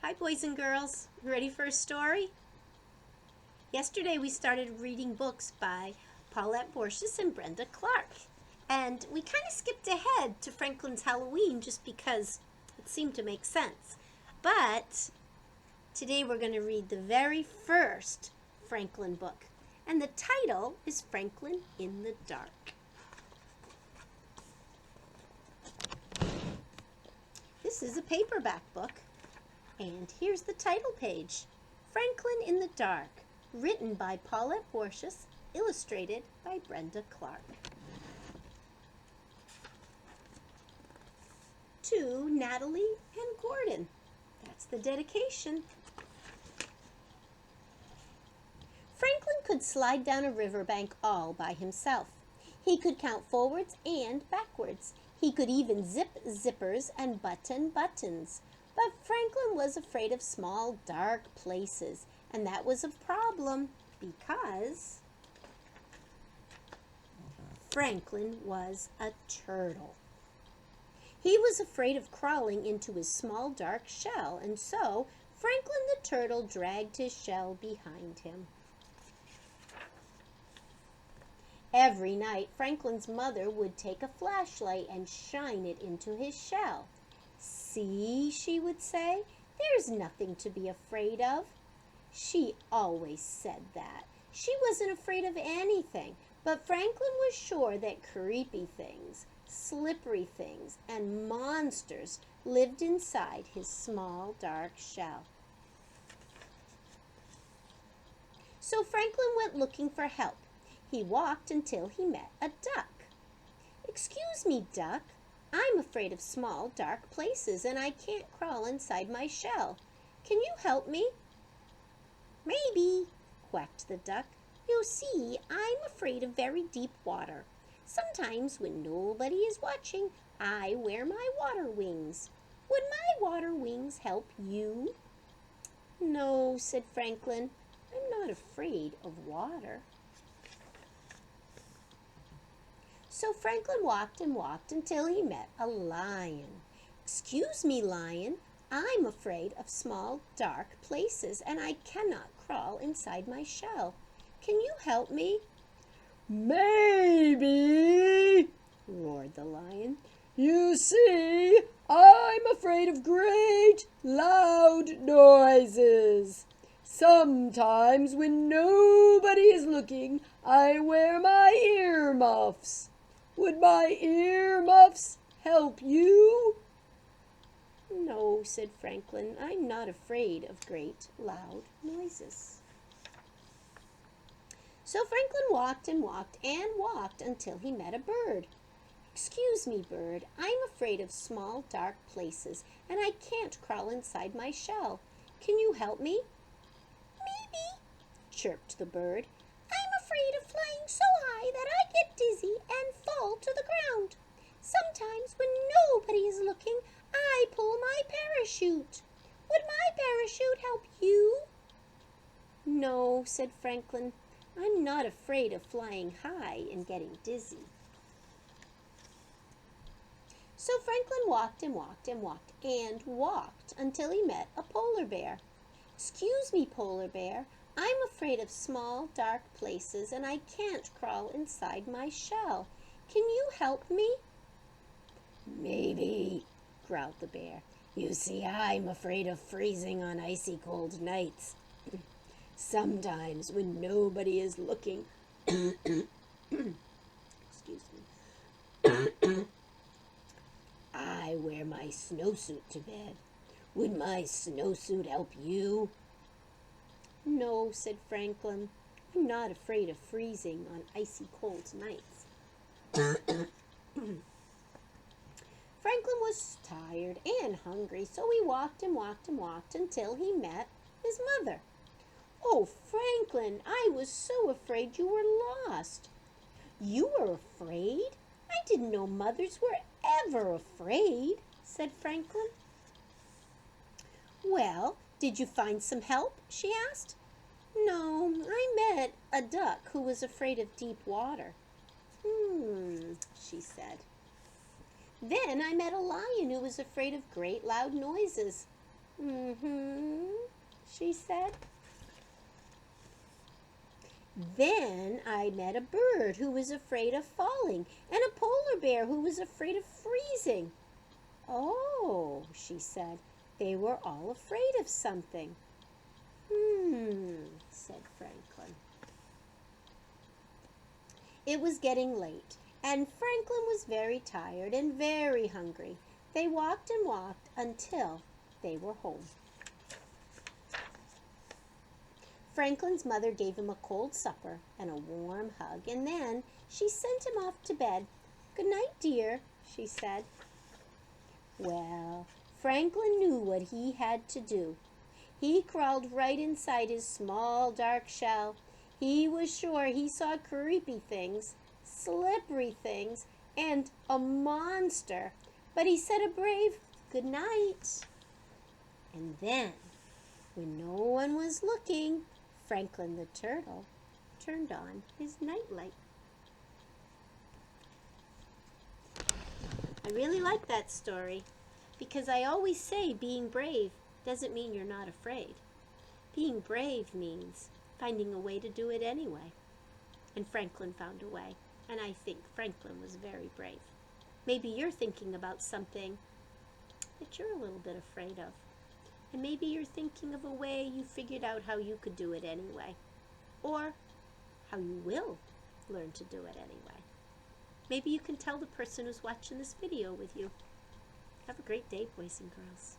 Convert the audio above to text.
Hi, boys and girls. Ready for a story? Yesterday we started reading books by Paulette Borges and Brenda Clark. And we kind of skipped ahead to Franklin's Halloween just because it seemed to make sense. But today we're going to read the very first Franklin book. And the title is Franklin in the Dark. This is a paperback book. And here's the title page, Franklin in the Dark, written by Paulette Borges, illustrated by Brenda Clark. To Natalie and Gordon. That's the dedication. Franklin could slide down a riverbank all by himself. He could count forwards and backwards. He could even zip zippers and button buttons. But Franklin was afraid of small, dark places, and that was a problem because Franklin was a turtle. He was afraid of crawling into his small, dark shell, and so Franklin the turtle dragged his shell behind him. Every night, Franklin's mother would take a flashlight and shine it into his shell. "See," she would say, "there's nothing to be afraid of." She always said that. She wasn't afraid of anything, but Franklin was sure that creepy things, slippery things, and monsters lived inside his small, dark shell. So Franklin went looking for help. He walked until he met a duck. "Excuse me, duck. I'm afraid of small, dark places, and I can't crawl inside my shell. Can you help me?" "Maybe," quacked the duck. "You see, I'm afraid of very deep water. Sometimes when nobody is watching, I wear my water wings. Would my water wings help you?" "No," said Franklin. "I'm not afraid of water." So Franklin walked and walked until he met a lion. "Excuse me, lion. I'm afraid of small, dark places, and I cannot crawl inside my shell. Can you help me?" "Maybe," roared the lion. "You see, I'm afraid of great, loud noises. Sometimes when nobody is looking, I wear my earmuffs. Would my earmuffs help you?" "No," said Franklin. "I'm not afraid of great, loud noises." So Franklin walked and walked and walked until he met a bird. "Excuse me, bird. I'm afraid of small, dark places, and I can't crawl inside my shell. Can you help me?" "Maybe," chirped the bird. "I'm afraid of flying so high that I get dizzy and fall to the ground. Sometimes when nobody is looking, I pull my parachute. Would my parachute help you?" "No," said Franklin. "I'm not afraid of flying high and getting dizzy." So Franklin walked and walked and walked and walked until he met a polar bear. "Excuse me, polar bear. I'm afraid of small, dark places, and I can't crawl inside my shell. Can you help me?" "Maybe," growled the bear. "You see, I'm afraid of freezing on icy cold nights. Sometimes when nobody is looking, excuse me, I wear my snowsuit to bed. Would my snowsuit help you?" "No," said Franklin. "I'm not afraid of freezing on icy cold nights." Franklin was tired and hungry, so he walked and walked and walked until he met his mother. "Oh, Franklin, I was so afraid you were lost." "You were afraid? I didn't know mothers were ever afraid," said Franklin. "Well, did you find some help?" she asked. "No, I met a duck who was afraid of deep water." She said. "Then I met a lion who was afraid of great loud noises." Mm-hmm, she said. Then I met a bird who was afraid of falling, and a polar bear who was afraid of freezing. Oh, she said, they were all afraid of something. Said Franklin. It was getting late, and Franklin was very tired and very hungry. They walked and walked until they were home. Franklin's mother gave him a cold supper and a warm hug, and then she sent him off to bed. "Good night, dear," she said. Well, Franklin knew what he had to do. He crawled right inside his small dark shell. He was sure he saw creepy things, slippery things, and a monster, but he said a brave good night. And then, when no one was looking, Franklin the turtle turned on his nightlight. I really like that story because I always say being brave doesn't mean you're not afraid. Being brave means finding a way to do it anyway. And Franklin found a way, and I think Franklin was very brave. Maybe you're thinking about something that you're a little bit afraid of. And maybe you're thinking of a way you figured out how you could do it anyway. Or how you will learn to do it anyway. Maybe you can tell the person who's watching this video with you. Have a great day, boys and girls.